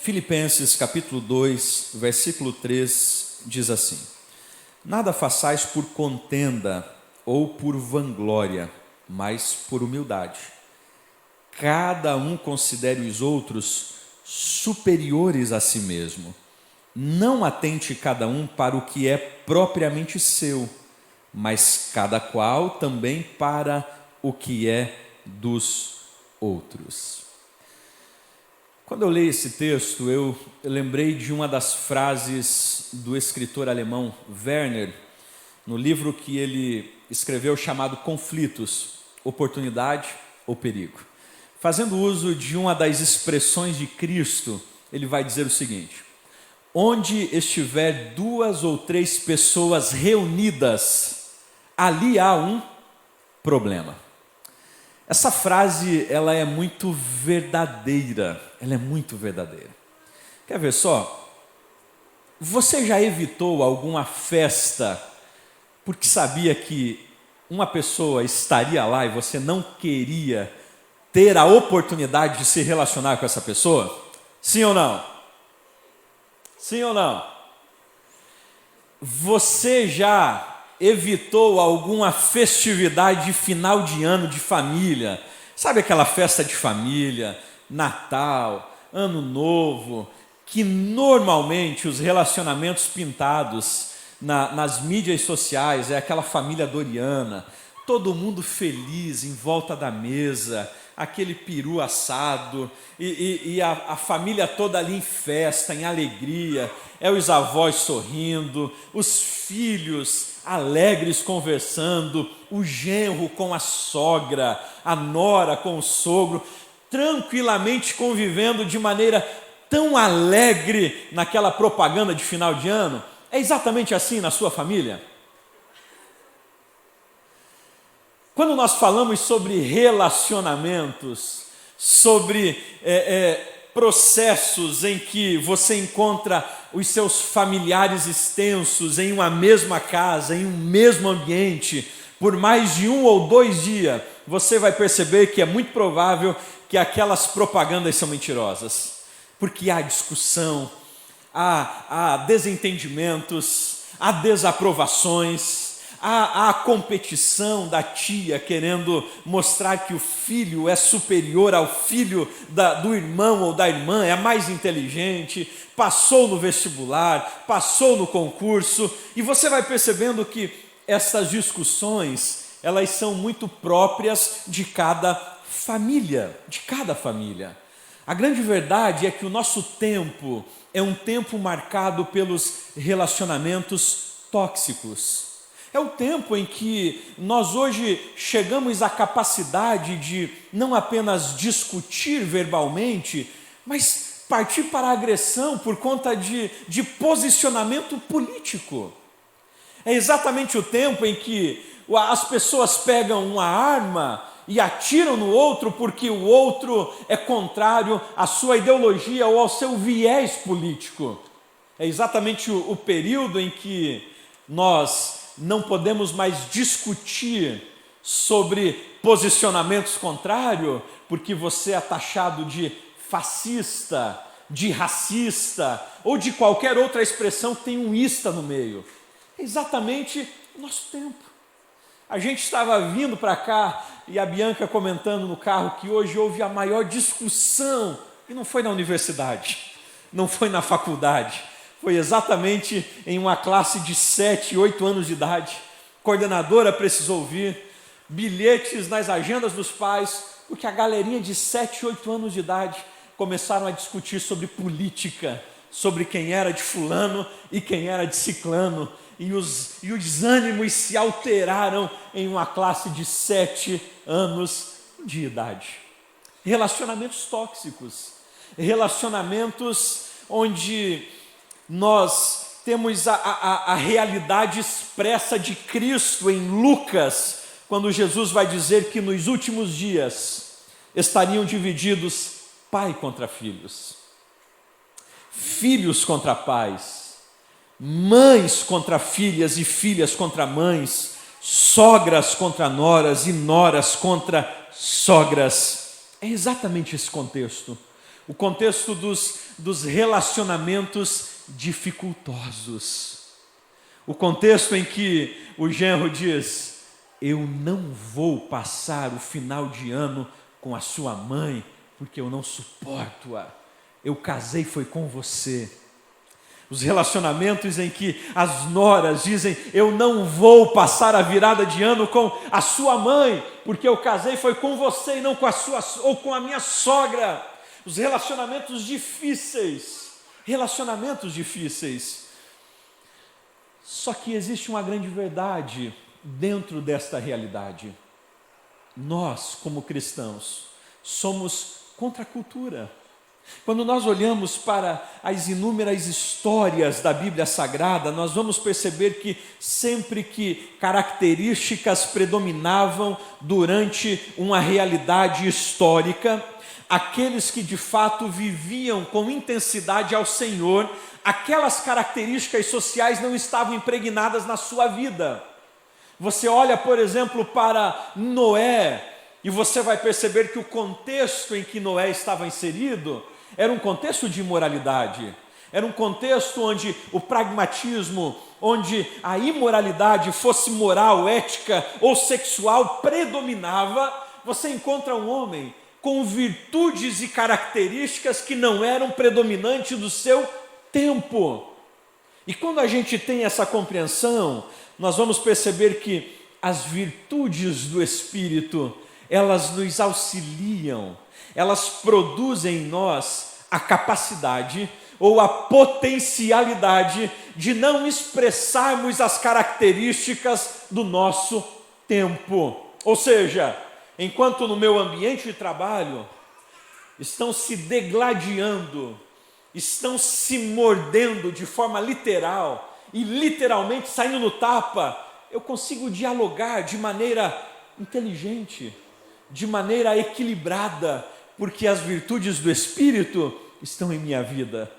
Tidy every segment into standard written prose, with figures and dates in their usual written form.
Filipenses capítulo 2, versículo 3 diz assim: Nada façais por contenda ou por vanglória, mas por humildade. Cada um considere os outros superiores a si mesmo. Não atente cada um para o que é propriamente seu, mas cada qual também para o que é dos outros. Quando eu leio esse texto, eu lembrei de uma das frases do escritor alemão Werner, no livro que ele escreveu chamado Conflitos, Oportunidade ou Perigo. Fazendo uso de uma das expressões de Cristo, ele vai dizer o seguinte: onde estiver 2 ou 3 pessoas reunidas, ali há um problema. Essa frase, ela é muito verdadeira, Quer ver só? Você já evitou alguma festa porque sabia que uma pessoa estaria lá e você não queria ter a oportunidade de se relacionar com essa pessoa? Sim ou não? Sim ou não? Você já evitou alguma festividade de final de ano de família? Sabe aquela festa de família, Natal, Ano Novo, que normalmente os relacionamentos pintados nas mídias sociais é aquela família doriana, todo mundo feliz em volta da mesa, aquele peru assado, e a família toda ali em festa, em alegria, os avós sorrindo, os filhos alegres conversando, o genro com a sogra, a nora com o sogro, tranquilamente convivendo de maneira tão alegre naquela propaganda de final de ano. É exatamente assim na sua família? Quando nós falamos sobre relacionamentos, sobre processos em que você encontra os seus familiares extensos em uma mesma casa, em um mesmo ambiente, por mais de 1 ou 2 dias, você vai perceber que é muito provável que aquelas propagandas são mentirosas, porque há discussão, há desentendimentos, há desaprovações, há a competição da tia querendo mostrar que o filho é superior ao filho do irmão ou da irmã, é mais inteligente, passou no vestibular, passou no concurso, e você vai percebendo que essas discussões, elas são muito próprias de cada família, A grande verdade é que o nosso tempo é um tempo marcado pelos relacionamentos tóxicos. É o tempo em que nós hoje chegamos à capacidade de não apenas discutir verbalmente, mas partir para a agressão por conta de posicionamento político. É exatamente o tempo em que as pessoas pegam uma arma e atiram no outro porque o outro é contrário à sua ideologia ou ao seu viés político. É exatamente o período em que nós não podemos mais discutir sobre posicionamentos contrários, porque você é taxado de fascista, de racista, ou de qualquer outra expressão que tem um ista no meio. É exatamente o nosso tempo. A gente estava vindo para cá e a Bianca comentando no carro que hoje houve a maior discussão, e não foi na universidade, não foi na faculdade, foi exatamente em uma classe de 7, 8 anos de idade. A coordenadora precisou vir, bilhetes nas agendas dos pais, porque a galerinha de 7, 8 anos de idade começaram a discutir sobre política, sobre quem era de fulano e quem era de ciclano, e os ânimos se alteraram em uma classe de 7 anos de idade. Relacionamentos tóxicos, relacionamentos onde nós temos a realidade expressa de Cristo em Lucas, quando Jesus vai dizer que nos últimos dias estariam divididos pai contra filhos, filhos contra pais, mães contra filhas e filhas contra mães, sogras contra noras e noras contra sogras. É exatamente esse contexto. o contexto dos relacionamentos dificultosos, o contexto em que o genro diz: eu não vou passar o final de ano com a sua mãe, porque eu não suporto-a, eu casei foi com você. Os relacionamentos em que as noras dizem: eu não vou passar a virada de ano com a sua mãe, porque eu casei foi com você e não com a sua ou com a minha sogra. Os relacionamentos difíceis. Só que existe uma grande verdade dentro desta realidade. Nós, como cristãos, somos contra a cultura. Quando nós olhamos para as inúmeras histórias da Bíblia Sagrada, nós vamos perceber que sempre que características predominavam durante uma realidade histórica, aqueles que de fato viviam com intensidade ao Senhor, aquelas características sociais não estavam impregnadas na sua vida. Você olha, por exemplo, para Noé, e você vai perceber que o contexto em que Noé estava inserido era um contexto de imoralidade, era um contexto onde o pragmatismo, onde a imoralidade, fosse moral, ética ou sexual, predominava. Você encontra um homem com virtudes e características que não eram predominantes do seu tempo. E quando a gente tem essa compreensão, nós vamos perceber que as virtudes do Espírito, elas nos auxiliam, elas produzem em nós a capacidade ou a potencialidade de não expressarmos as características do nosso tempo. Ou seja, enquanto no meu ambiente de trabalho estão se degladiando, estão se mordendo de forma literal e literalmente saindo no tapa, eu consigo dialogar de maneira inteligente, de maneira equilibrada, porque as virtudes do Espírito estão em minha vida.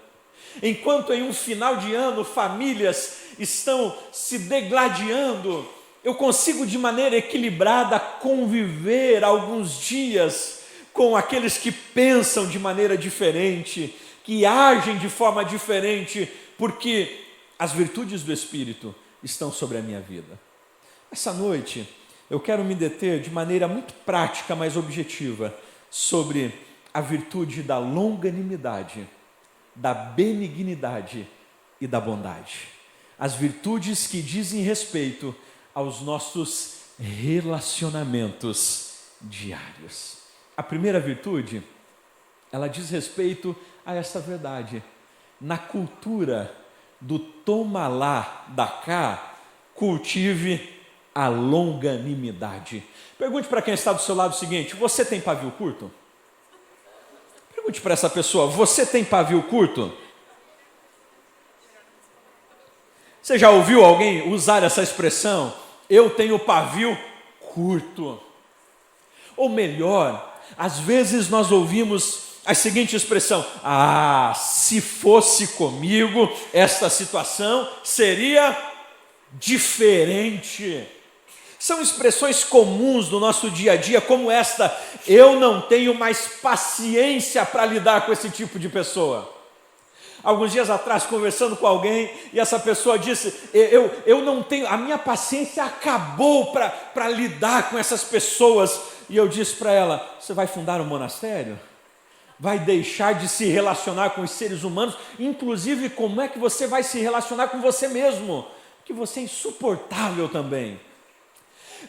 Enquanto em um final de ano famílias estão se degladiando, eu consigo de maneira equilibrada conviver alguns dias com aqueles que pensam de maneira diferente, que agem de forma diferente, porque as virtudes do Espírito estão sobre a minha vida. Essa noite eu quero me deter de maneira muito prática, mas objetiva, sobre a virtude da longanimidade, da benignidade e da bondade. As virtudes que dizem respeito aos nossos relacionamentos diários. A primeira virtude, ela diz respeito a essa verdade. Na cultura do toma lá, dá cá, cultive a longanimidade. Pergunte para quem está do seu lado o seguinte: você tem pavio curto? Pergunte para essa pessoa: você tem pavio curto? Você já ouviu alguém usar essa expressão? Eu tenho pavio curto. Ou melhor, às vezes nós ouvimos a seguinte expressão: se fosse comigo, esta situação seria diferente. São expressões comuns do nosso dia a dia, como esta: eu não tenho mais paciência para lidar com esse tipo de pessoa. Alguns dias atrás, conversando com alguém, e essa pessoa disse: eu não tenho, a minha paciência acabou para lidar com essas pessoas. E eu disse para ela: você vai fundar um monastério? Vai deixar de se relacionar com os seres humanos? Inclusive, como é que você vai se relacionar com você mesmo? Que você é insuportável também.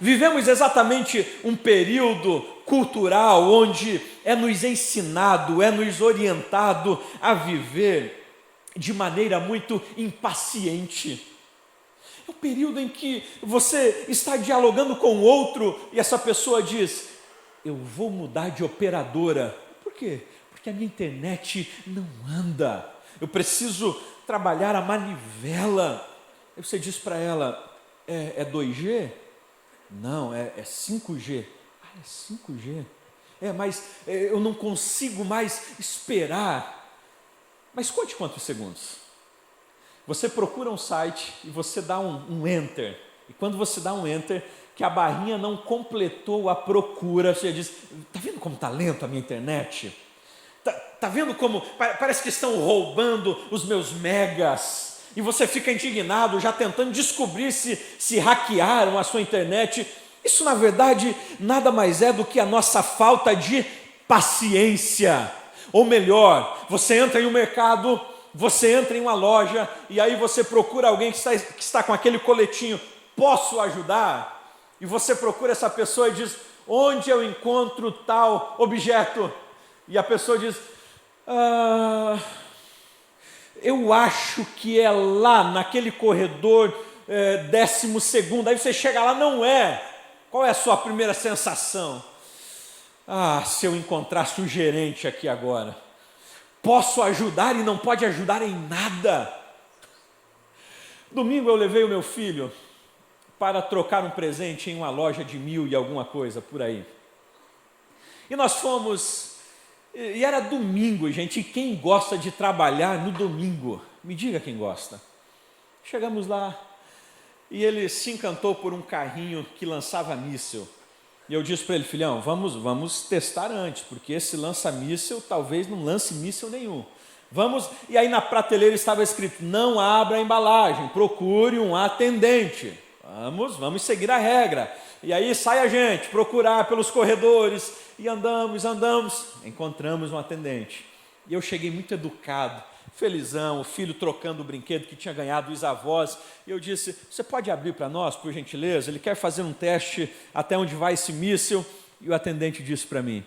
Vivemos exatamente um período cultural onde é nos ensinado, é nos orientado a viver de maneira muito impaciente. É um período em que você está dialogando com o outro e essa pessoa diz: eu vou mudar de operadora. Por quê? Porque a minha internet não anda. Eu preciso trabalhar a manivela. Aí você diz para ela: é 2G? Não, é 5G. É 5G. Mas eu não consigo mais esperar. Mas conte quantos segundos. Você procura um site e você dá um enter. E quando você dá um enter, que a barrinha não completou a procura, você diz: está vendo como está lento a minha internet? Tá vendo como parece que estão roubando os meus megas? E você fica indignado, já tentando descobrir se hackearam a sua internet. Isso, na verdade, nada mais é do que a nossa falta de paciência. Ou melhor, você entra em um mercado, você entra em uma loja, e aí você procura alguém que está com aquele coletinho, posso ajudar? E você procura essa pessoa e diz, onde eu encontro tal objeto? E a pessoa diz, eu acho que é lá naquele corredor 12º. Aí você chega lá, não é. Qual é a sua primeira sensação? Se eu encontrasse o gerente aqui agora. Posso ajudar e não pode ajudar em nada. Domingo eu levei o meu filho para trocar um presente em uma loja de 1000 e alguma coisa por aí. E nós fomos... E era domingo, gente, e quem gosta de trabalhar no domingo? Me diga quem gosta. Chegamos lá, e ele se encantou por um carrinho que lançava míssil. E eu disse para ele, filhão, vamos testar antes, porque esse lança-míssil talvez não lance míssil nenhum. E aí na prateleira estava escrito, não abra a embalagem, procure um atendente. Vamos seguir a regra. E aí sai a gente procurar pelos corredores, e andamos, encontramos um atendente. E eu cheguei muito educado, felizão, o filho trocando o brinquedo que tinha ganhado dos avós. E eu disse, você pode abrir para nós, por gentileza? Ele quer fazer um teste até onde vai esse míssil. E o atendente disse para mim,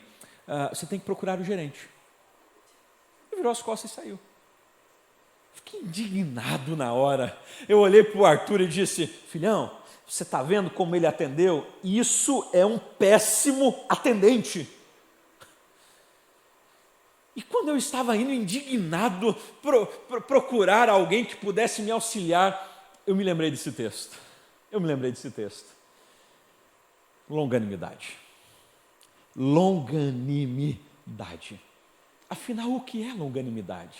você tem que procurar o gerente. Ele virou as costas e saiu. Fiquei indignado na hora. Eu olhei para o Arthur e disse, filhão, você está vendo como ele atendeu? Isso é um péssimo atendente. E quando eu estava indo indignado procurar alguém que pudesse me auxiliar, eu me lembrei desse texto. Longanimidade. Longanimidade. Afinal, o que é longanimidade?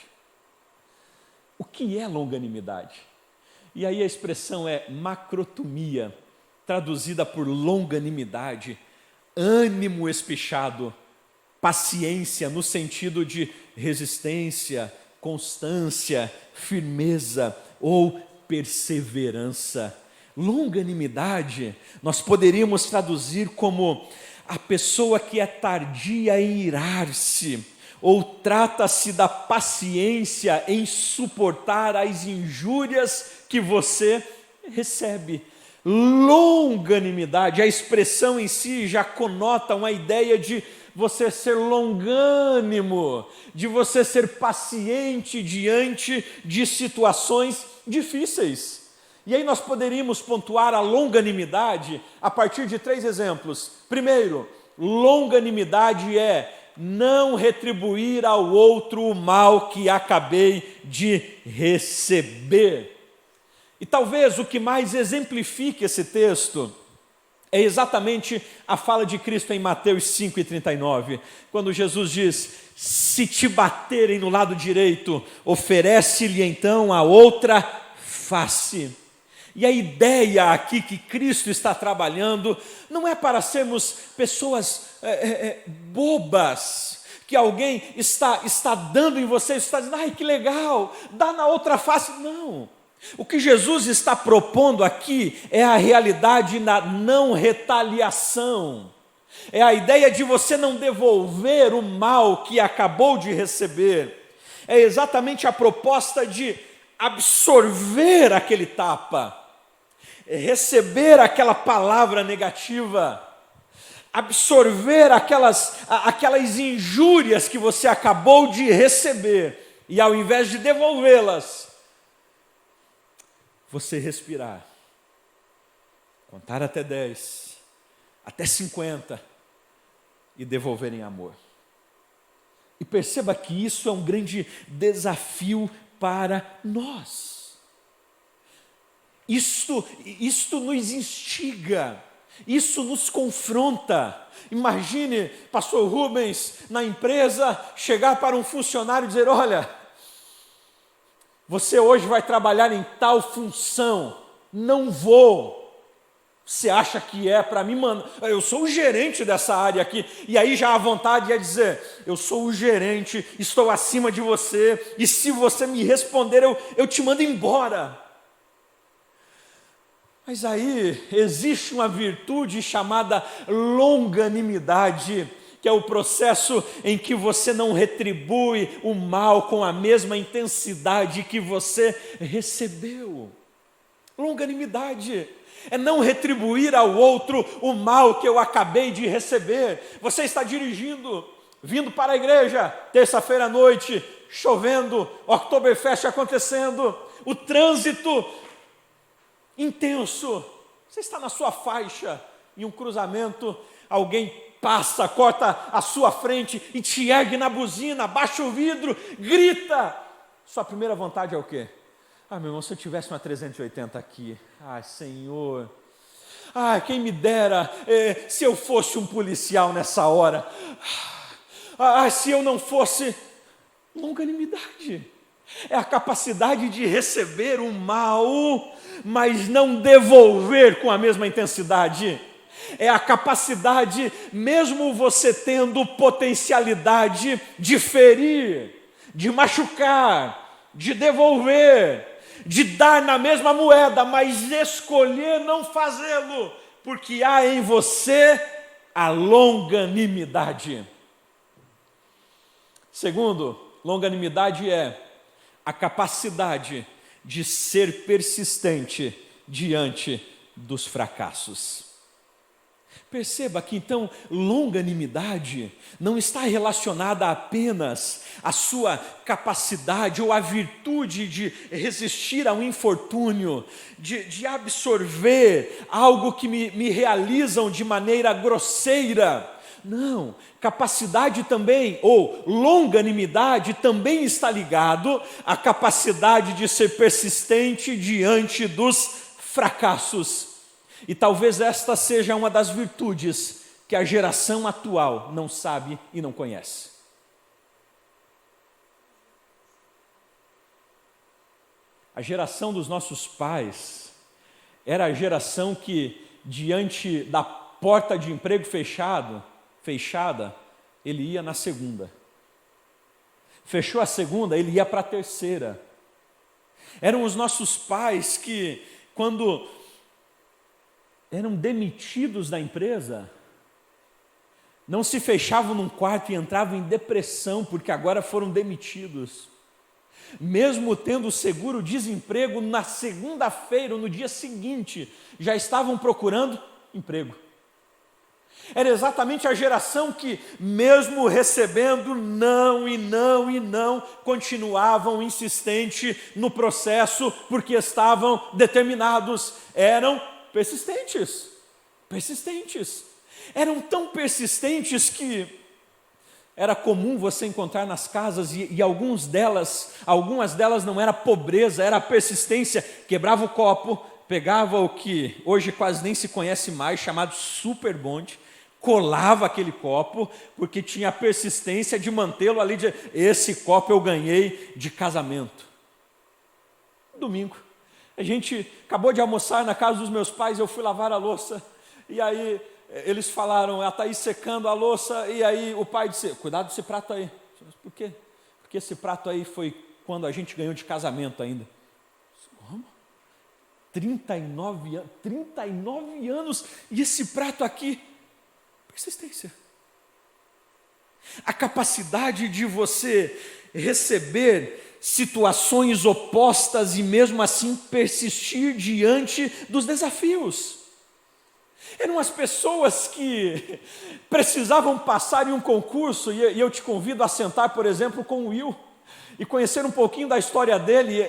O que é longanimidade? E aí a expressão é macrotomia, traduzida por longanimidade, ânimo espichado, paciência no sentido de resistência, constância, firmeza ou perseverança. Longanimidade nós poderíamos traduzir como a pessoa que é tardia em irar-se, ou trata-se da paciência em suportar as injúrias que você recebe. Longanimidade, a expressão em si já conota uma ideia de você ser longânimo, de você ser paciente diante de situações difíceis. E aí nós poderíamos pontuar a longanimidade a partir de 3 exemplos. Primeiro, longanimidade é não retribuir ao outro o mal que acabei de receber. E talvez o que mais exemplifique esse texto é exatamente a fala de Cristo em Mateus 5,39, quando Jesus diz, se te baterem no lado direito, oferece-lhe então a outra face. E a ideia aqui que Cristo está trabalhando não é para sermos pessoas bobas, que alguém está dando em você, está dizendo, ai que legal, dá na outra face. Não. O que Jesus está propondo aqui é a realidade na não retaliação. É a ideia de você não devolver o mal que acabou de receber. É exatamente a proposta de absorver aquele tapa, receber aquela palavra negativa, absorver aquelas injúrias que você acabou de receber, e ao invés de devolvê-las, você respirar, contar até 10, até 50 e devolver em amor. E perceba que isso é um grande desafio para nós. Isto nos instiga, isso nos confronta. Imagine, pastor Rubens, na empresa, chegar para um funcionário e dizer, olha, você hoje vai trabalhar em tal função, não vou. Você acha que é para mim, mano? Eu sou o gerente dessa área aqui. E aí já a vontade é dizer, eu sou o gerente, estou acima de você, e se você me responder, eu te mando embora. Mas aí existe uma virtude chamada longanimidade, que é o processo em que você não retribui o mal com a mesma intensidade que você recebeu. Longanimidade é não retribuir ao outro o mal que eu acabei de receber. Você está dirigindo, vindo para a igreja, terça-feira à noite, chovendo, Oktoberfest acontecendo, o trânsito intenso. Você está na sua faixa, em um cruzamento, alguém passa, corta a sua frente e te ergue na buzina, baixa o vidro, grita. Sua primeira vontade é o quê? Meu irmão, se eu tivesse uma 380 aqui, Senhor, quem me dera se eu fosse um policial nessa hora, se eu não fosse. Longanimidade é a capacidade de receber o mal, mas não devolver com a mesma intensidade. É a capacidade, mesmo você tendo potencialidade de ferir, de machucar, de devolver, de dar na mesma moeda, mas escolher não fazê-lo, porque há em você a longanimidade. Segundo, longanimidade é a capacidade de ser persistente diante dos fracassos. Perceba que então longanimidade não está relacionada apenas à sua capacidade ou à virtude de resistir ao infortúnio, de absorver algo que me realizam de maneira grosseira. Não, capacidade também, ou longanimidade também está ligado à capacidade de ser persistente diante dos fracassos. E talvez esta seja uma das virtudes que a geração atual não sabe e não conhece. A geração dos nossos pais era a geração que, diante da porta de emprego fechada, ele ia na segunda. Fechou a segunda, ele ia para a terceira. Eram os nossos pais que, quando eram demitidos da empresa, não se fechavam num quarto e entravam em depressão porque agora foram demitidos. Mesmo tendo seguro-desemprego, na segunda-feira ou no dia seguinte, já estavam procurando emprego. Era exatamente a geração que, mesmo recebendo não e não e não, continuavam insistentes no processo porque estavam determinados. Eram persistentes. Eram tão persistentes que era comum você encontrar nas casas e algumas delas não era pobreza, era persistência. Quebrava o copo, pegava o que hoje quase nem se conhece mais, chamado super bonde, colava aquele copo, porque tinha a persistência de mantê-lo ali, esse copo eu ganhei de casamento. Domingo, a gente acabou de almoçar na casa dos meus pais, eu fui lavar a louça, e aí eles falaram, ela está aí secando a louça, e aí o pai disse, cuidado desse prato aí. Por quê? Porque esse prato aí foi quando a gente ganhou de casamento ainda. Como? 39 anos, e esse prato aqui? Persistência. A capacidade de você receber situações opostas e mesmo assim persistir diante dos desafios. Eram as pessoas que precisavam passar em um concurso, e eu te convido a sentar, por exemplo, com o Will, e conhecer um pouquinho da história dele,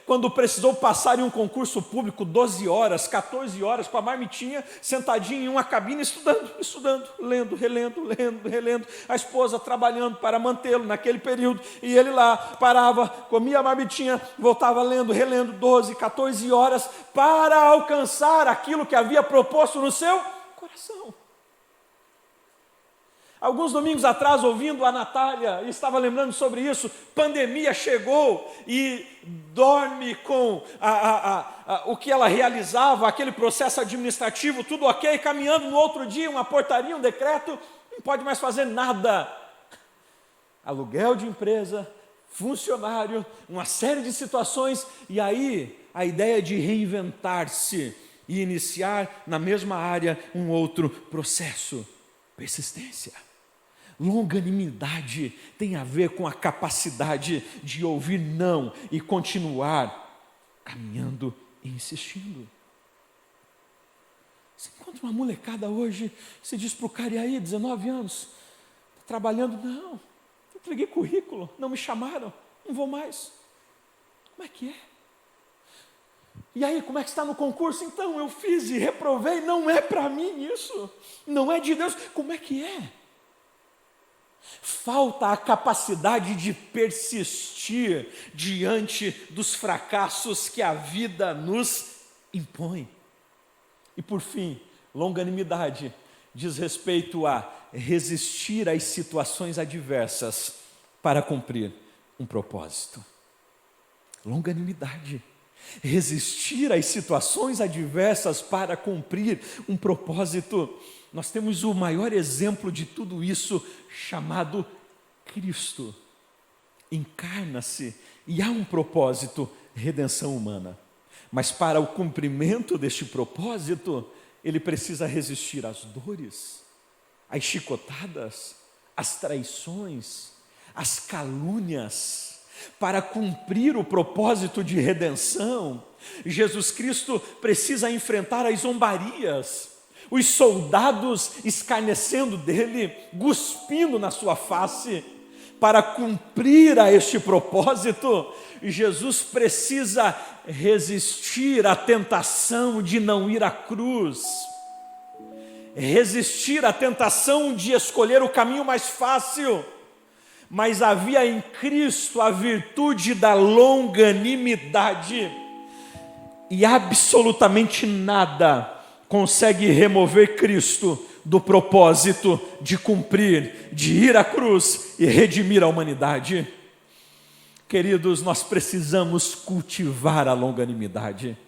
quando precisou passar em um concurso público, 12 horas, 14 horas, com a marmitinha, sentadinho em uma cabine, estudando, lendo, relendo, a esposa trabalhando para mantê-lo naquele período, e ele lá parava, comia a marmitinha, voltava lendo, relendo, 12, 14 horas, para alcançar aquilo que havia proposto no seu coração. Alguns domingos atrás, ouvindo a Natália, estava lembrando sobre isso, pandemia chegou e dorme com o que ela realizava, aquele processo administrativo, tudo ok, caminhando no outro dia, uma portaria, um decreto, não pode mais fazer nada. Aluguel de empresa, funcionário, uma série de situações, e aí a ideia de reinventar-se e iniciar na mesma área um outro processo. Persistência. Longanimidade tem a ver com a capacidade de ouvir não e continuar caminhando e insistindo. Você encontra uma molecada hoje, você diz para o cara, e aí, 19 anos, está trabalhando? Não, entreguei currículo, não me chamaram, não vou mais. Como é que é? E aí, como é que está no concurso? Então, eu fiz e reprovei, não é para mim isso, não é de Deus. Como é que é? Falta a capacidade de persistir diante dos fracassos que a vida nos impõe. E por fim, longanimidade diz respeito a resistir às situações adversas para cumprir um propósito. Longanimidade. Resistir às situações adversas para cumprir um propósito. Nós temos o maior exemplo de tudo isso, chamado Cristo. Encarna-se e há um propósito, redenção humana. Mas para o cumprimento deste propósito, ele precisa resistir às dores, às chicotadas, às traições, às calúnias. Para cumprir o propósito de redenção, Jesus Cristo precisa enfrentar as zombarias, os soldados escarnecendo dele, cuspindo na sua face. Para cumprir a este propósito, Jesus precisa resistir à tentação de não ir à cruz, resistir à tentação de escolher o caminho mais fácil. Mas havia em Cristo a virtude da longanimidade, e absolutamente nada consegue remover Cristo do propósito de cumprir, de ir à cruz e redimir a humanidade. Queridos, nós precisamos cultivar a longanimidade,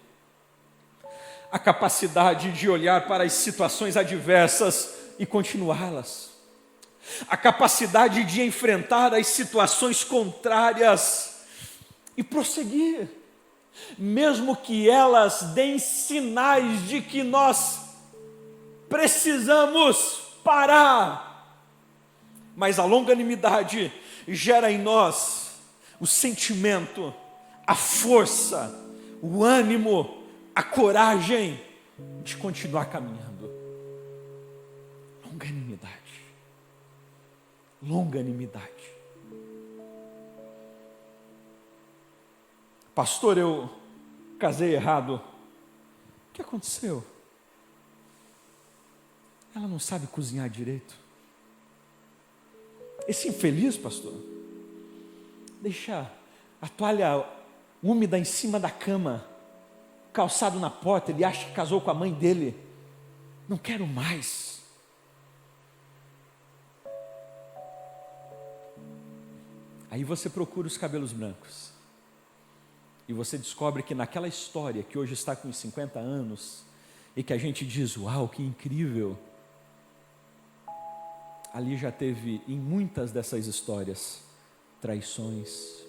a capacidade de olhar para as situações adversas e continuá-las, a capacidade de enfrentar as situações contrárias e prosseguir, mesmo que elas deem sinais de que nós precisamos parar. Mas a longanimidade gera em nós o sentimento, a força, o ânimo, a coragem de continuar caminhando. Longanimidade. Longanimidade. Pastor, eu casei errado. O que aconteceu? Ela não sabe cozinhar direito. Esse infeliz, pastor, deixa a toalha úmida em cima da cama, calçado na porta, ele acha que casou com a mãe dele. Não quero mais. Aí você procura os cabelos brancos e você descobre que naquela história que hoje está com 50 anos e que a gente diz, uau, que incrível, ali já teve em muitas dessas histórias traições,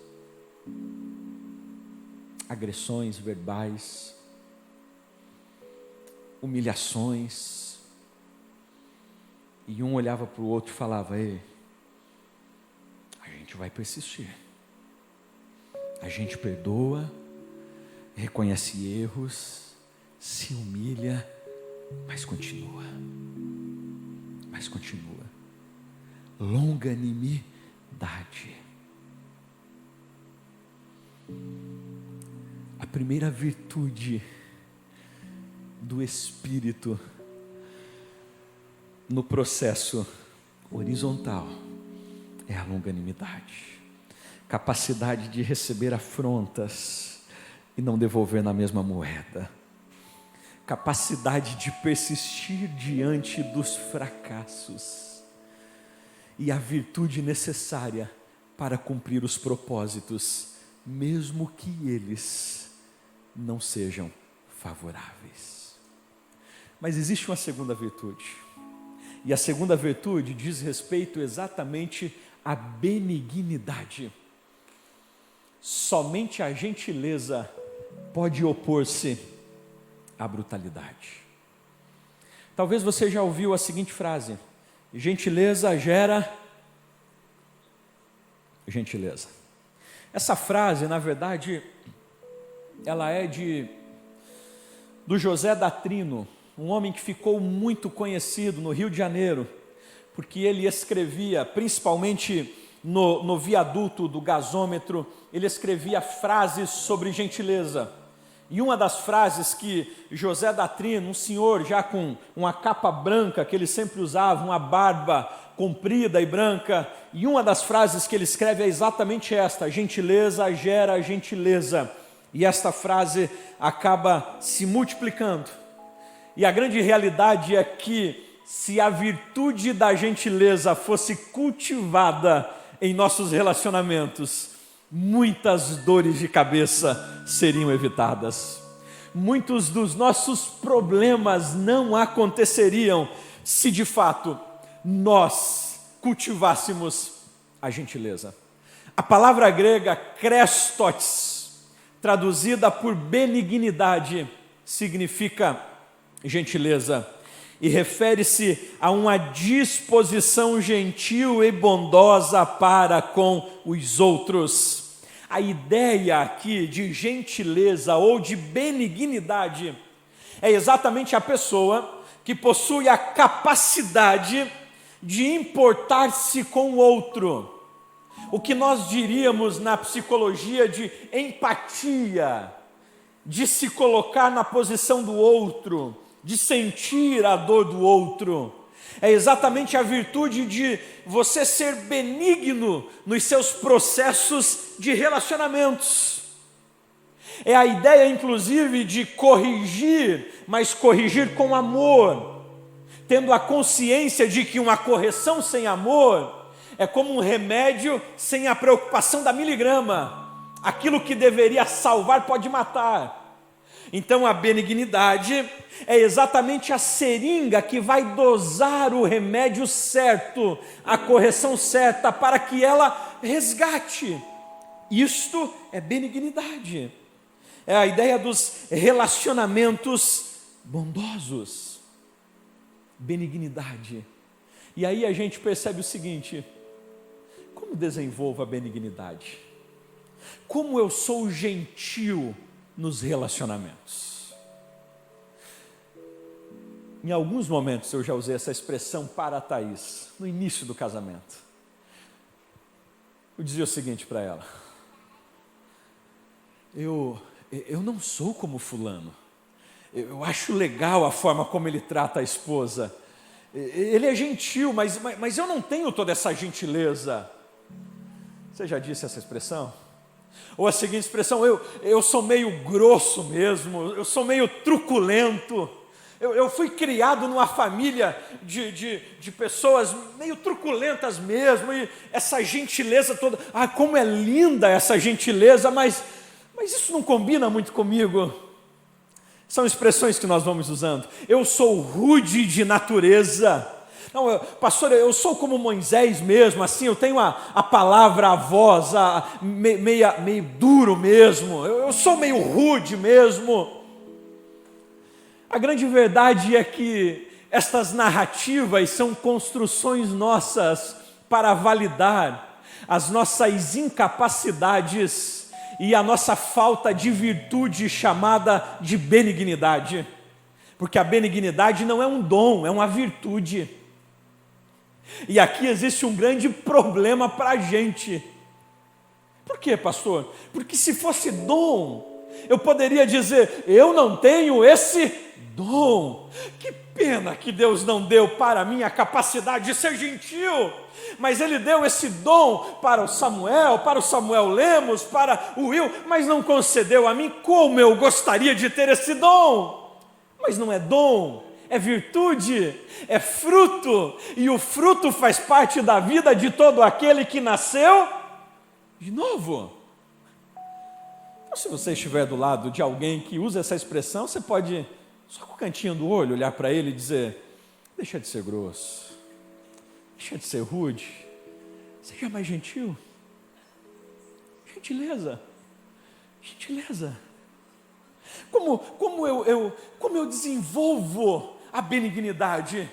agressões verbais, humilhações, e um olhava para o outro e falava, ei, a gente vai persistir, a gente perdoa, reconhece erros, se humilha, mas continua, longanimidade. A primeira virtude do Espírito no processo horizontal é a longanimidade, capacidade de receber afrontas e não devolver na mesma moeda, capacidade de persistir diante dos fracassos, e a virtude necessária para cumprir os propósitos, mesmo que eles não sejam favoráveis. Mas existe uma segunda virtude, e a segunda virtude diz respeito exatamente à benignidade. Somente a gentileza pode opor-se à brutalidade. Talvez você já ouviu a seguinte frase: gentileza gera gentileza. Essa frase, na verdade, ela é do José da Trino, um homem que ficou muito conhecido no Rio de Janeiro, porque ele escrevia, principalmente no viaduto do gasômetro, ele escrevia frases sobre gentileza. E uma das frases que José da Trino, um senhor já com uma capa branca que ele sempre usava, uma barba comprida e branca, e uma das frases que ele escreve é exatamente esta: gentileza gera gentileza. E esta frase acaba se multiplicando. E a grande realidade é que, se a virtude da gentileza fosse cultivada em nossos relacionamentos, muitas dores de cabeça seriam evitadas. Muitos dos nossos problemas não aconteceriam se de fato nós cultivássemos a gentileza. A palavra grega krestotes, traduzida por benignidade, significa gentileza, e refere-se a uma disposição gentil e bondosa para com os outros. A ideia aqui de gentileza ou de benignidade é exatamente a pessoa que possui a capacidade de importar-se com o outro. O que nós diríamos na psicologia de empatia, de se colocar na posição do outro, de sentir a dor do outro. É exatamente a virtude de você ser benigno nos seus processos de relacionamentos. É a ideia, inclusive, de corrigir, mas corrigir com amor, tendo a consciência de que uma correção sem amor é como um remédio sem a preocupação da miligrama. Aquilo que deveria salvar pode matar. Então a benignidade é exatamente a seringa que vai dosar o remédio certo, a correção certa, para que ela resgate. Isto é benignidade. É a ideia dos relacionamentos bondosos. Benignidade. E aí a gente percebe o seguinte: como desenvolvo a benignidade? Como eu sou gentil nos relacionamentos? Em alguns momentos eu já usei essa expressão para a Thaís, no início do casamento. Eu dizia o seguinte para ela: eu não sou como fulano. Eu acho legal a forma como ele trata a esposa. Ele é gentil, mas eu não tenho toda essa gentileza. Você já disse essa expressão? Ou a seguinte expressão: eu sou meio grosso mesmo, eu sou meio truculento. Eu fui criado numa família de pessoas meio truculentas mesmo, e essa gentileza toda, como é linda essa gentileza, mas isso não combina muito comigo. São expressões que nós vamos usando. Eu sou rude de natureza. Não, pastor, eu sou como Moisés mesmo, assim, eu tenho a palavra, a voz, meio duro mesmo, eu sou meio rude mesmo. A grande verdade é que estas narrativas são construções nossas para validar as nossas incapacidades e a nossa falta de virtude chamada de benignidade. Porque a benignidade não é um dom, é uma virtude. E aqui existe um grande problema para a gente. Por quê, pastor? Porque se fosse dom, eu poderia dizer: eu não tenho esse dom. Que pena que Deus não deu para mim a capacidade de ser gentil, mas Ele deu esse dom para o Samuel Lemos, para o Will, mas não concedeu a mim. Como eu gostaria de ter esse dom. Mas não é dom, é virtude, é fruto, e o fruto faz parte da vida de todo aquele que nasceu de novo. Então, se você estiver do lado de alguém que usa essa expressão, você pode, só com o cantinho do olho, olhar para ele e dizer: deixa de ser grosso, deixa de ser rude, seja mais gentil. Gentileza, gentileza. Como eu desenvolvo a benignidade?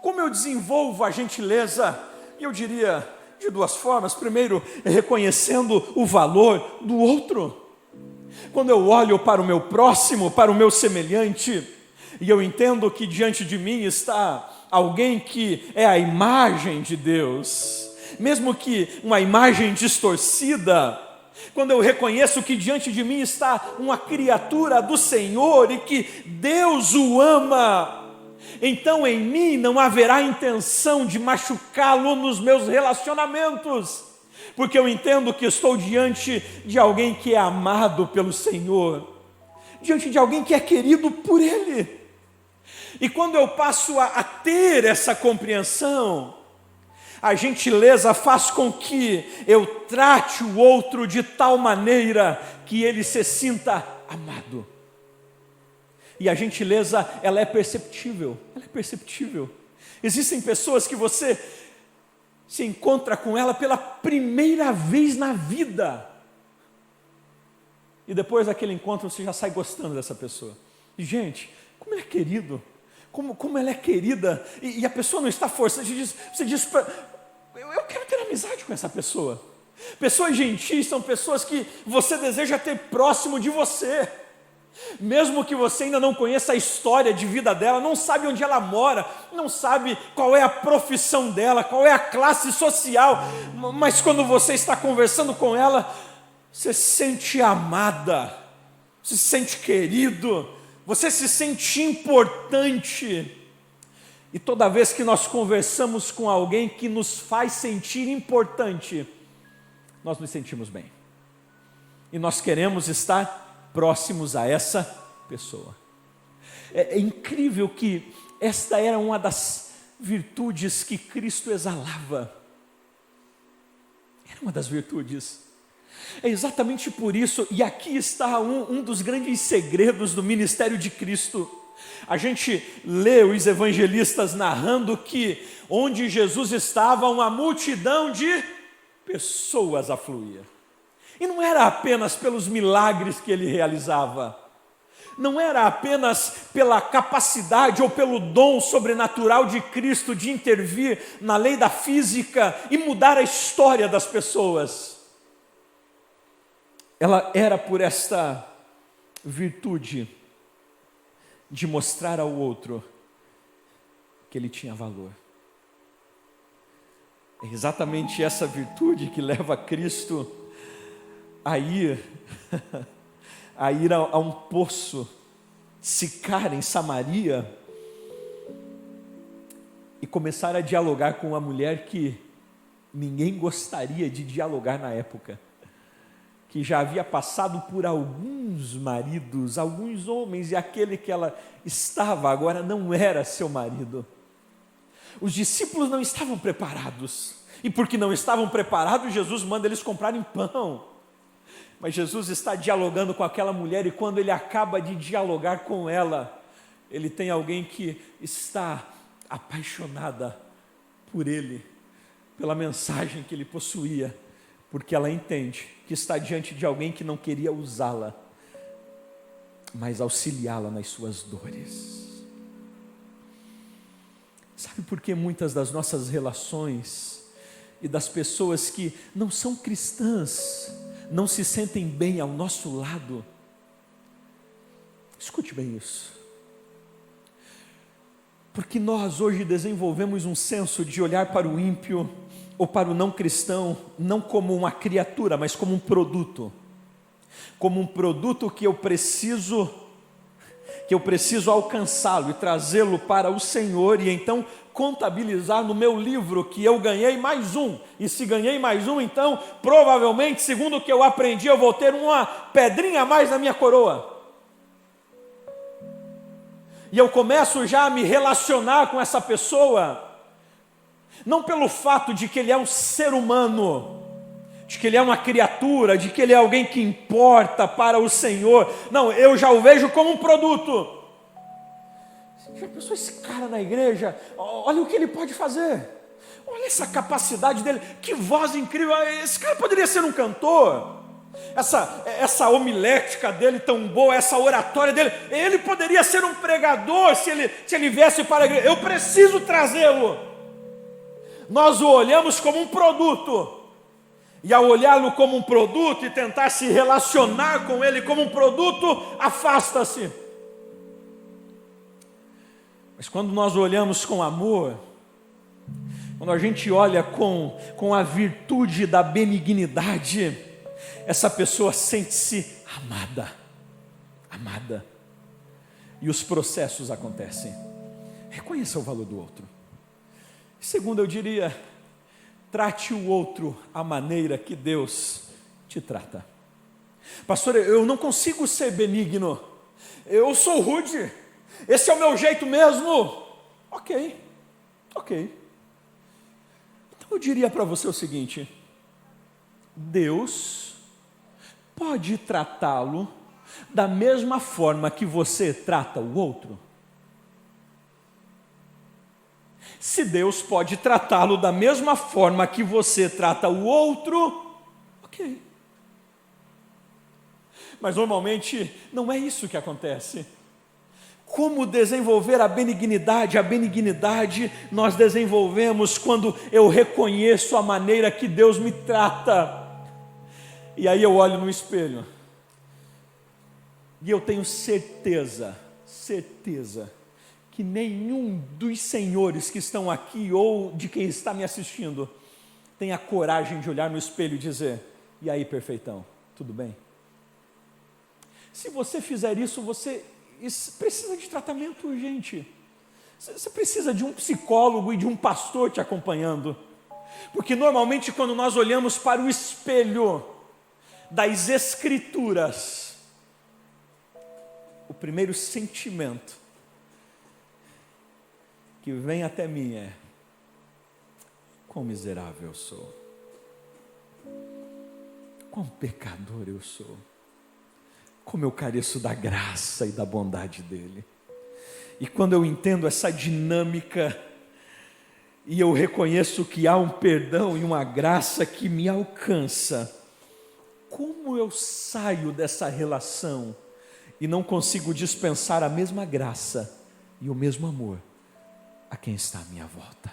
Como eu desenvolvo a gentileza? E eu diria de duas formas. Primeiro, reconhecendo o valor do outro. Quando eu olho para o meu próximo, para o meu semelhante, e eu entendo que diante de mim está alguém que é a imagem de Deus, mesmo que uma imagem distorcida, quando eu reconheço que diante de mim está uma criatura do Senhor e que Deus o ama, então em mim não haverá intenção de machucá-lo nos meus relacionamentos, porque eu entendo que estou diante de alguém que é amado pelo Senhor, diante de alguém que é querido por Ele. E quando eu passo a ter essa compreensão, a gentileza faz com que eu trate o outro de tal maneira que ele se sinta amado. E a gentileza, ela é perceptível, Existem pessoas que você se encontra com ela pela primeira vez na vida, e depois daquele encontro você já sai gostando dessa pessoa. E, gente, como ele é querido, como ela é querida, e a pessoa não está forçando, você diz eu quero ter amizade com essa pessoa. Pessoas gentis são pessoas que você deseja ter próximo de você, mesmo que você ainda não conheça a história de vida dela, não sabe onde ela mora, não sabe qual é a profissão dela, qual é a classe social, mas quando você está conversando com ela, você se sente amada, se sente querido, você se sente importante. E toda vez que nós conversamos com alguém que nos faz sentir importante, nós nos sentimos bem. E nós queremos estar próximos a essa pessoa. É incrível que esta era uma das virtudes que Cristo exalava. Era uma das virtudes. É exatamente por isso, e aqui está um dos grandes segredos do ministério de Cristo. A gente lê os evangelistas narrando que onde Jesus estava, uma multidão de pessoas afluía. E não era apenas pelos milagres que ele realizava, não era apenas pela capacidade ou pelo dom sobrenatural de Cristo de intervir na lei da física e mudar a história das pessoas. Ela era por esta virtude de mostrar ao outro que ele tinha valor. É exatamente essa virtude que leva Cristo a ir a um poço, Sicar, em Samaria, e começar a dialogar com uma mulher que ninguém gostaria de dialogar na época, que já havia passado por alguns maridos, alguns homens, e aquele que ela estava agora não era seu marido. Os discípulos não estavam preparados, e porque não estavam preparados, Jesus manda eles comprarem pão. Mas Jesus está dialogando com aquela mulher, e quando ele acaba de dialogar com ela, ele tem alguém que está apaixonada por ele, pela mensagem que ele possuía, porque ela entende que está diante de alguém que não queria usá-la, mas auxiliá-la nas suas dores. Sabe por que muitas das nossas relações e das pessoas que não são cristãs não se sentem bem ao nosso lado? Escute bem isso. Porque nós hoje desenvolvemos um senso de olhar para o ímpio ou para o não cristão, não como uma criatura, mas como um produto. Como um produto que eu preciso alcançá-lo e trazê-lo para o Senhor, e então contabilizar no meu livro que eu ganhei mais um, e se ganhei mais um, então provavelmente, segundo o que eu aprendi, eu vou ter uma pedrinha a mais na minha coroa. E eu começo já a me relacionar com essa pessoa, não pelo fato de que ele é um ser humano, de que ele é uma criatura, de que ele é alguém que importa para o Senhor. Não, eu já o vejo como um produto. Já pensou esse cara na igreja? Olha o que ele pode fazer. Olha essa capacidade dele. Que voz incrível. Esse cara poderia ser um cantor. Essa homilética dele tão boa, essa oratória dele. Ele poderia ser um pregador se ele viesse para a igreja. Eu preciso trazê-lo. Nós o olhamos como um produto. E ao olhá-lo como um produto e tentar se relacionar com ele como um produto, afasta-se. Mas quando nós olhamos com amor, quando a gente olha com a virtude da benignidade, essa pessoa sente-se amada. E os processos acontecem. Reconheça o valor do outro. Segundo, eu diria, trate o outro à maneira que Deus te trata. Pastor, eu não consigo ser benigno. Eu sou rude. Esse é o meu jeito mesmo. Ok. Então eu diria para você o seguinte: Deus pode tratá-lo da mesma forma que você trata o outro. Se Deus pode tratá-lo da mesma forma que você trata o outro, ok. Mas normalmente não é isso que acontece. Como desenvolver a benignidade? A benignidade nós desenvolvemos quando eu reconheço a maneira que Deus me trata. E aí eu olho no espelho. E eu tenho certeza que nenhum dos senhores que estão aqui ou de quem está me assistindo tem a coragem de olhar no espelho e dizer: e aí, perfeitão, tudo bem? Se você fizer isso, você precisa de tratamento urgente. Você precisa de um psicólogo e de um pastor te acompanhando. Porque normalmente quando nós olhamos para o espelho das Escrituras, o primeiro sentimento que vem até mim é: quão miserável eu sou, quão pecador eu sou, como eu careço da graça e da bondade dele. E quando eu entendo essa dinâmica e eu reconheço que há um perdão e uma graça que me alcança, como eu saio dessa relação e não consigo dispensar a mesma graça e o mesmo amor a quem está à minha volta?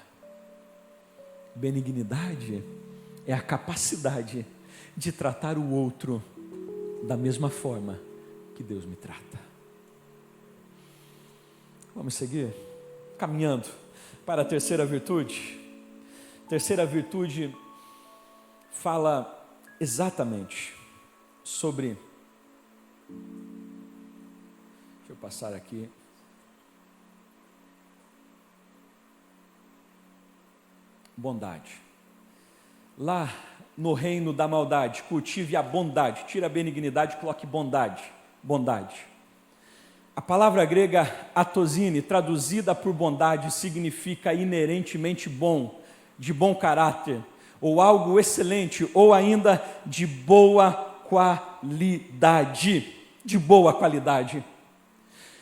Benignidade é a capacidade de tratar o outro da mesma forma que Deus me trata. Vamos seguir? Caminhando para a terceira virtude. Terceira virtude fala exatamente sobre... Deixa eu passar aqui. Bondade. Lá no reino da maldade, cultive a bondade. Tira a benignidade, coloque bondade. Bondade. A palavra grega atosine, traduzida por bondade, significa inerentemente bom, de bom caráter, ou algo excelente, ou ainda de boa qualidade. De boa qualidade.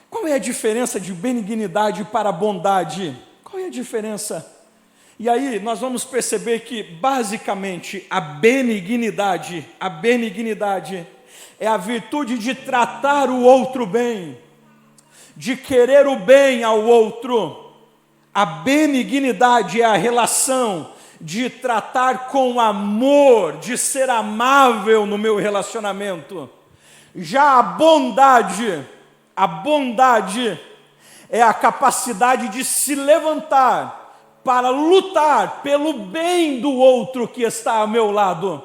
Qual é a diferença de benignidade para bondade? Qual é a diferença? E aí nós vamos perceber que basicamente a benignidade é a virtude de tratar o outro bem, de querer o bem ao outro. A benignidade é a relação de tratar com amor, de ser amável no meu relacionamento. Já a bondade é a capacidade de se levantar para lutar pelo bem do outro que está ao meu lado.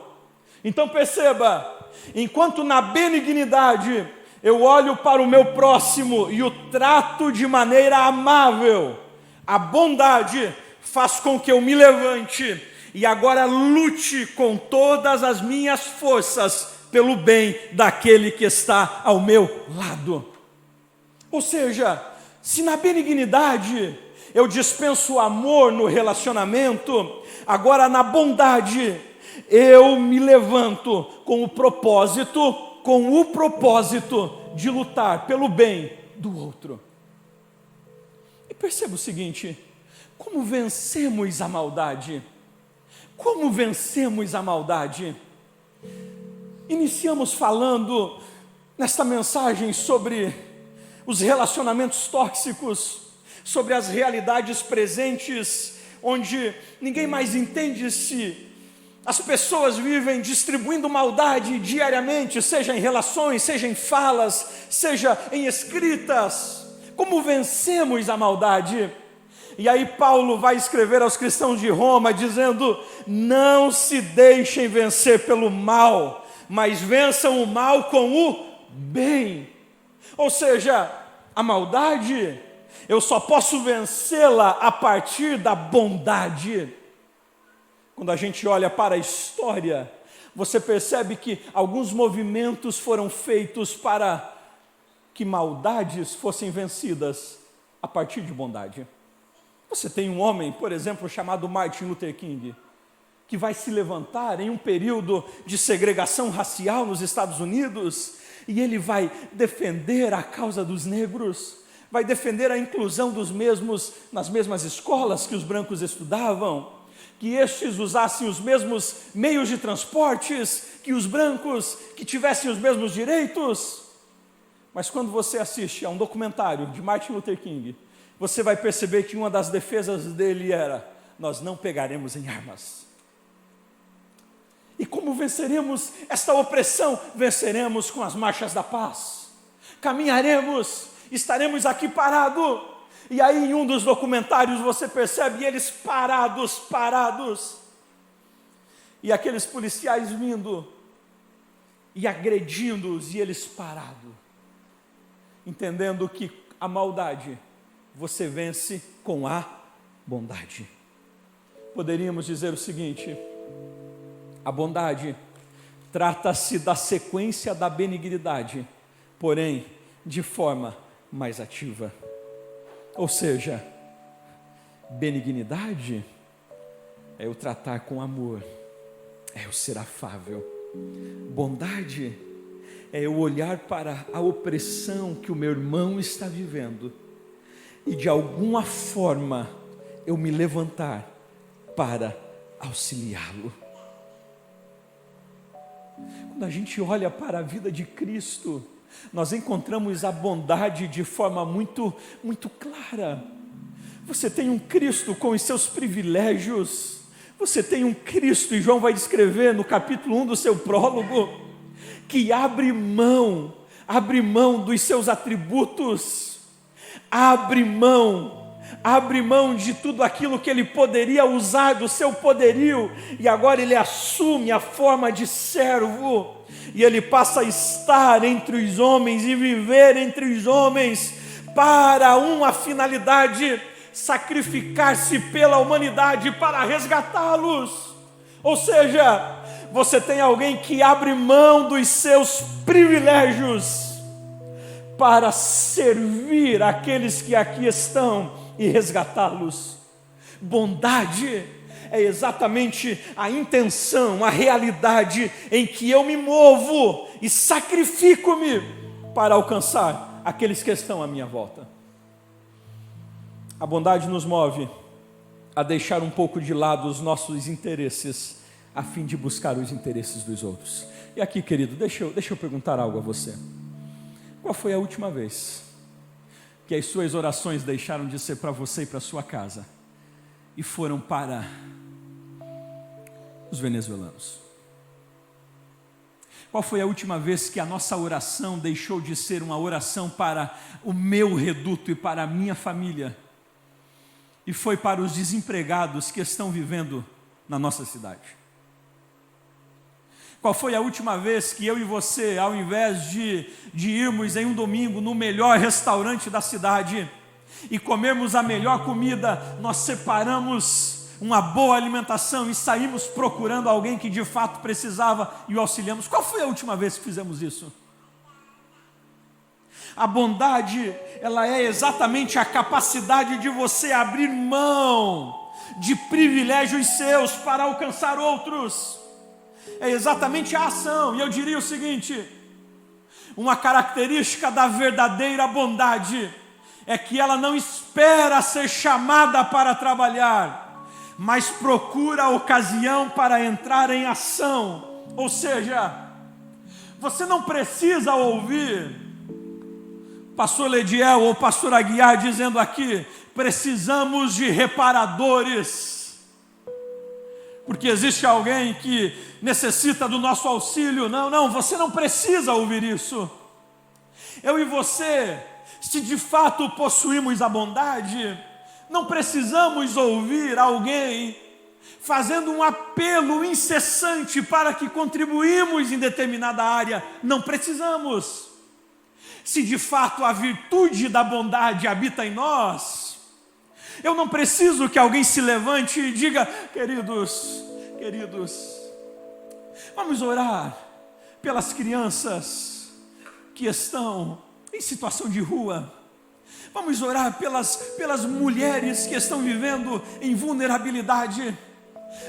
Então perceba, enquanto na benignidade eu olho para o meu próximo e o trato de maneira amável, a bondade faz com que eu me levante e agora lute com todas as minhas forças pelo bem daquele que está ao meu lado. Ou seja, se na benignidade eu dispenso o amor no relacionamento, agora na bondade eu me levanto com o propósito de lutar pelo bem do outro. E perceba o seguinte: como vencemos a maldade? Como vencemos a maldade? Iniciamos falando nesta mensagem sobre os relacionamentos tóxicos, sobre as realidades presentes, onde ninguém mais entende se as pessoas vivem distribuindo maldade diariamente, seja em relações, seja em falas, seja em escritas. Como vencemos a maldade? E aí Paulo vai escrever aos cristãos de Roma dizendo: não se deixem vencer pelo mal, mas vençam o mal com o bem. Ou seja, a maldade, eu só posso vencê-la a partir da bondade. Quando a gente olha para a história, você percebe que alguns movimentos foram feitos para que maldades fossem vencidas a partir de bondade. Você tem um homem, por exemplo, chamado Martin Luther King, que vai se levantar em um período de segregação racial nos Estados Unidos, e ele vai defender a causa dos negros, vai defender a inclusão dos mesmos nas mesmas escolas que os brancos estudavam, que estes usassem os mesmos meios de transportes que os brancos, que tivessem os mesmos direitos. Mas quando você assiste a um documentário de Martin Luther King, você vai perceber que uma das defesas dele era: nós não pegaremos em armas. E como venceremos esta opressão? Venceremos com as marchas da paz. Caminharemos, estaremos aqui parados. E aí em um dos documentários você percebe eles parados. E aqueles policiais vindo e agredindo-os, e eles parados. Entendendo que a maldade você vence com a bondade. Poderíamos dizer o seguinte: a bondade trata-se da sequência da benignidade, porém de forma mais ativa. Ou seja, benignidade é eu tratar com amor, é eu ser afável. Bondade é eu olhar para a opressão que o meu irmão está vivendo e de alguma forma eu me levantar para auxiliá-lo. Quando a gente olha para a vida de Cristo, nós encontramos a bondade de forma muito clara. Você tem um Cristo com os seus privilégios, você tem um Cristo, e João vai descrever no capítulo 1 do seu prólogo, que abre mão dos seus atributos, abre mão de tudo aquilo que ele poderia usar do seu poderio, e agora ele assume a forma de servo, e ele passa a estar entre os homens e viver entre os homens para uma finalidade: sacrificar-se pela humanidade para resgatá-los. Ou seja, você tem alguém que abre mão dos seus privilégios para servir aqueles que aqui estão e resgatá-los. Bondade é exatamente a intenção, a realidade em que eu me movo e sacrifico-me para alcançar aqueles que estão à minha volta. A bondade nos move a deixar um pouco de lado os nossos interesses, a fim de buscar os interesses dos outros. E aqui, querido, deixa eu perguntar algo a você. Qual foi a última vez que as suas orações deixaram de ser para você e para a sua casa e foram para os venezuelanos? Qual foi a última vez que a nossa oração deixou de ser uma oração para o meu reduto e para a minha família e foi para os desempregados que estão vivendo na nossa cidade? Qual foi a última vez que eu e você, ao invés de irmos em um domingo no melhor restaurante da cidade e comermos a melhor comida, nós separamos uma boa alimentação e saímos procurando alguém que de fato precisava e o auxiliamos? Qual foi a última vez que fizemos isso? A bondade, ela é exatamente a capacidade de você abrir mão de privilégios seus para alcançar outros. É exatamente a ação. E eu diria o seguinte: uma característica da verdadeira bondade é que ela não espera ser chamada para trabalhar, mas procura a ocasião para entrar em ação. Ou seja, você não precisa ouvir pastor Lediel ou pastor Aguiar dizendo aqui: precisamos de reparadores, porque existe alguém que necessita do nosso auxílio. Não, você não precisa ouvir isso. Eu e você, se de fato possuímos a bondade, não precisamos ouvir alguém fazendo um apelo incessante para que contribuímos em determinada área. Não precisamos. Se de fato a virtude da bondade habita em nós, eu não preciso que alguém se levante e diga: queridos, vamos orar pelas crianças que estão em situação de rua. Vamos orar pelas mulheres que estão vivendo em vulnerabilidade.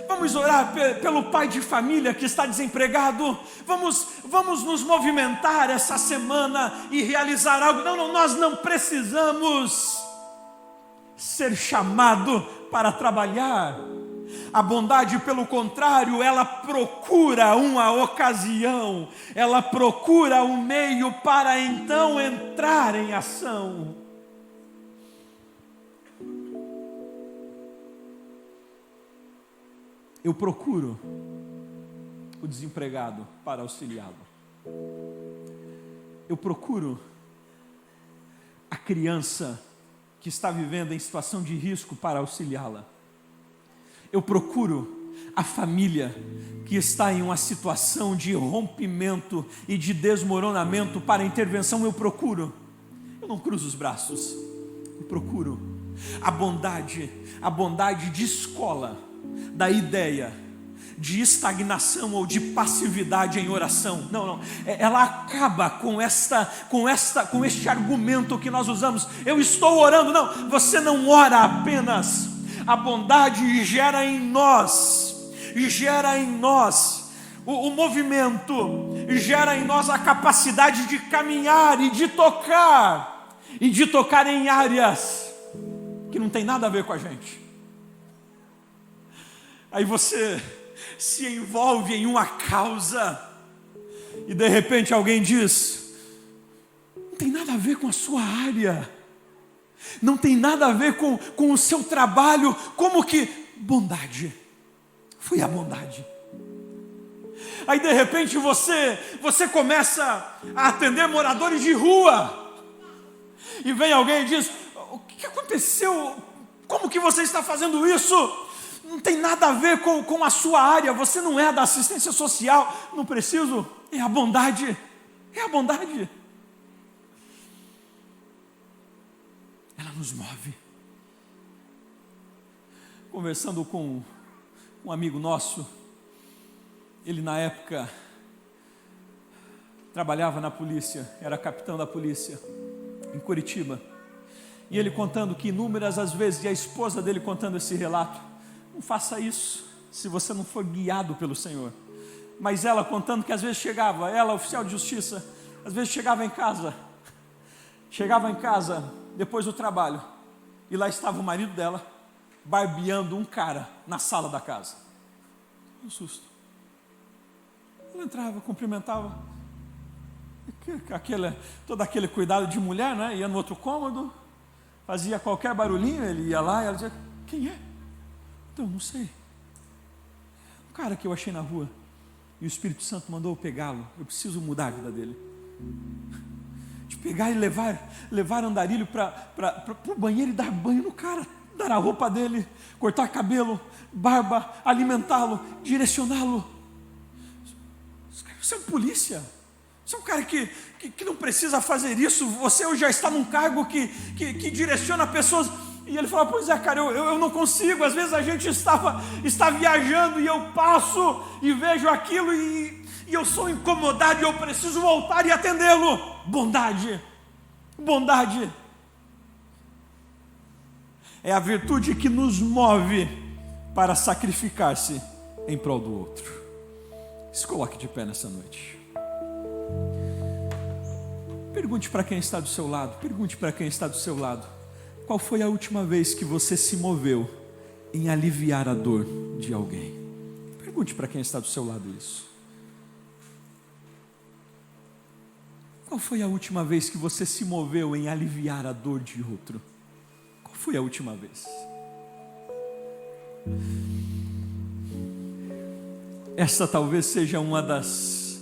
Vamos orar pelo pai de família que está desempregado. Vamos nos movimentar essa semana e realizar algo. Não, nós não precisamos ser chamado para trabalhar. A bondade, pelo contrário, ela procura uma ocasião, ela procura um meio para então entrar em ação. Eu procuro o desempregado para auxiliá-lo. Eu procuro a criança que está vivendo em situação de risco para auxiliá-la. Eu procuro a família que está em uma situação de rompimento e de desmoronamento para intervenção. Eu não cruzo os braços. Eu procuro a bondade descola da ideia de estagnação ou de passividade em oração. Não, ela acaba com este argumento que nós usamos: eu estou orando. Não, você não ora apenas. A bondade gera em nós o movimento, gera em nós a capacidade de caminhar e de tocar em áreas que não tem nada a ver com a gente. Aí você se envolve em uma causa e de repente alguém diz: não tem nada a ver com a sua área, não tem nada a ver com o seu trabalho. Como que? Bondade, foi a bondade. Aí de repente você começa a atender moradores de rua e vem alguém e diz: o que aconteceu? Como que você está fazendo isso? Não tem nada a ver com a sua área, você não é da assistência social. Não preciso. É a bondade. Ela nos move. Conversando com um amigo nosso, ele na época trabalhava na polícia, era capitão da polícia em Curitiba, e ele contando que inúmeras as vezes, e a esposa dele contando esse relato: não faça isso se você não for guiado pelo Senhor. Mas ela contando que às vezes chegava, ela, oficial de justiça, às vezes chegava em casa depois do trabalho, e lá estava o marido dela barbeando um cara na sala da casa. Um susto. Ela entrava, cumprimentava, todo aquele cuidado de mulher, né? Ia no outro cômodo, fazia qualquer barulhinho, ele ia lá e ela dizia: quem é? Então, não sei. Um cara que eu achei na rua e o Espírito Santo mandou eu pegá-lo. Eu preciso mudar a vida dele. De pegar e levar andarilho para o banheiro e dar banho no cara, dar a roupa dele, cortar cabelo, barba, alimentá-lo, direcioná-lo. Você é um polícia. Você é um cara que não precisa fazer isso. Você hoje já está num cargo que direciona pessoas. E ele falou: pois é, cara, eu não consigo. Às vezes a gente está viajando e eu passo e vejo aquilo e eu sou incomodado e eu preciso voltar e atendê-lo. Bondade. Bondade é a virtude que nos move para sacrificar-se em prol do outro. Se coloque de pé nessa noite. Pergunte para quem está do seu lado. Pergunte para quem está do seu lado. Qual foi a última vez que você se moveu em aliviar a dor de alguém? Pergunte para quem está do seu lado isso. Qual foi a última vez que você se moveu em aliviar a dor de outro? Qual foi a última vez? Essa talvez seja uma das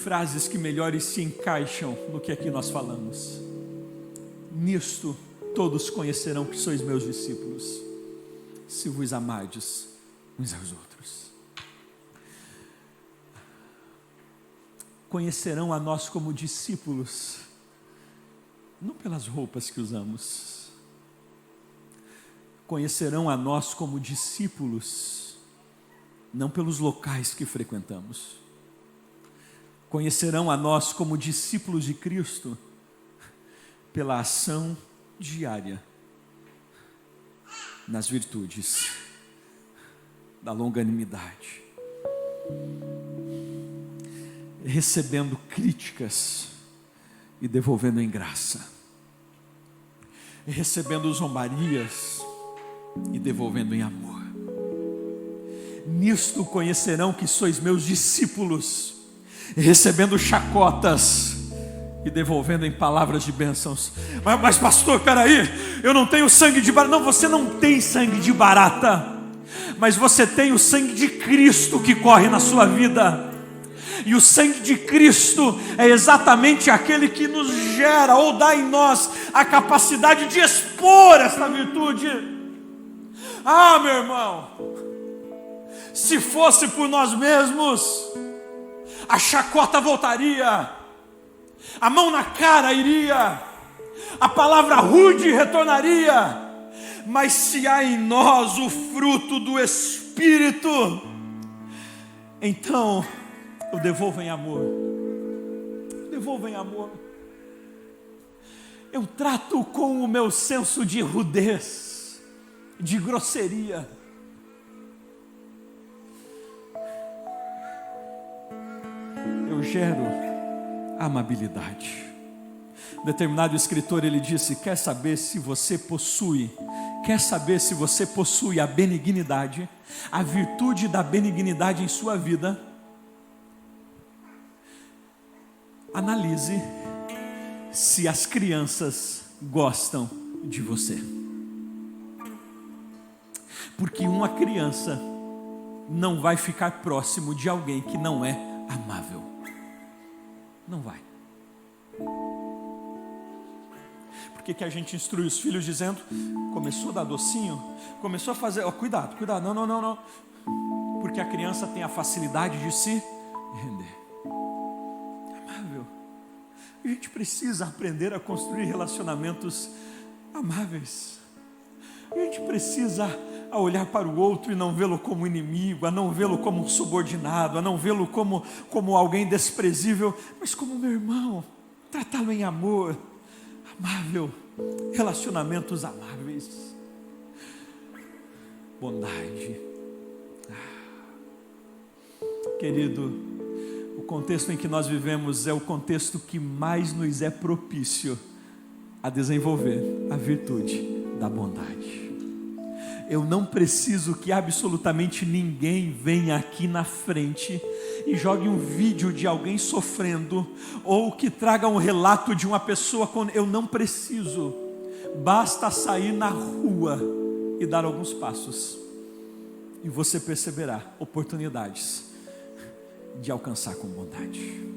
frases que melhores se encaixam no que aqui nós falamos. Nisto todos conhecerão que sois meus discípulos, se vos amardes uns aos outros. Conhecerão a nós como discípulos, não pelas roupas que usamos. Conhecerão a nós como discípulos, não pelos locais que frequentamos. Conhecerão a nós como discípulos de Cristo, pela ação diária nas virtudes da longanimidade, recebendo críticas e devolvendo em graça, recebendo zombarias e devolvendo em amor. Nisto conhecerão que sois meus discípulos, recebendo chacotas e devolvendo em palavras de bênçãos. Mas pastor, peraí, eu não tenho sangue de barata. Não, você não tem sangue de barata, mas você tem o sangue de Cristo que corre na sua vida. E o sangue de Cristo é exatamente aquele que nos gera ou dá em nós a capacidade de expor essa virtude. Ah, meu irmão, se fosse por nós mesmos, a chacota voltaria, a mão na cara iria, a palavra rude retornaria. Mas se há em nós o fruto do Espírito, então eu devolvo em amor. Devolvo em amor. Eu trato com o meu senso de rudez, de grosseria. Eu gero amabilidade. Determinado escritor, ele disse: quer saber se você possui a benignidade, a virtude da benignidade em sua vida? Analise se as crianças gostam de você. Porque uma criança não vai ficar próximo de alguém que não é amável. Não vai. Por que a gente instrui os filhos dizendo: começou a dar docinho, começou a fazer, cuidado, não. Porque a criança tem a facilidade de se render. Amável. A gente precisa aprender a construir relacionamentos amáveis. A gente precisa a olhar para o outro e não vê-lo como inimigo, a não vê-lo como um subordinado, a não vê-lo como alguém desprezível, mas como meu irmão, tratá-lo em amor, amável, relacionamentos amáveis, bondade. Querido, o contexto em que nós vivemos é o contexto que mais nos é propício a desenvolver a virtude da bondade. Eu não preciso que absolutamente ninguém venha aqui na frente e jogue um vídeo de alguém sofrendo, ou que traga um relato de uma pessoa. Eu não preciso. Basta sair na rua e dar alguns passos, e você perceberá oportunidades de alcançar com bondade.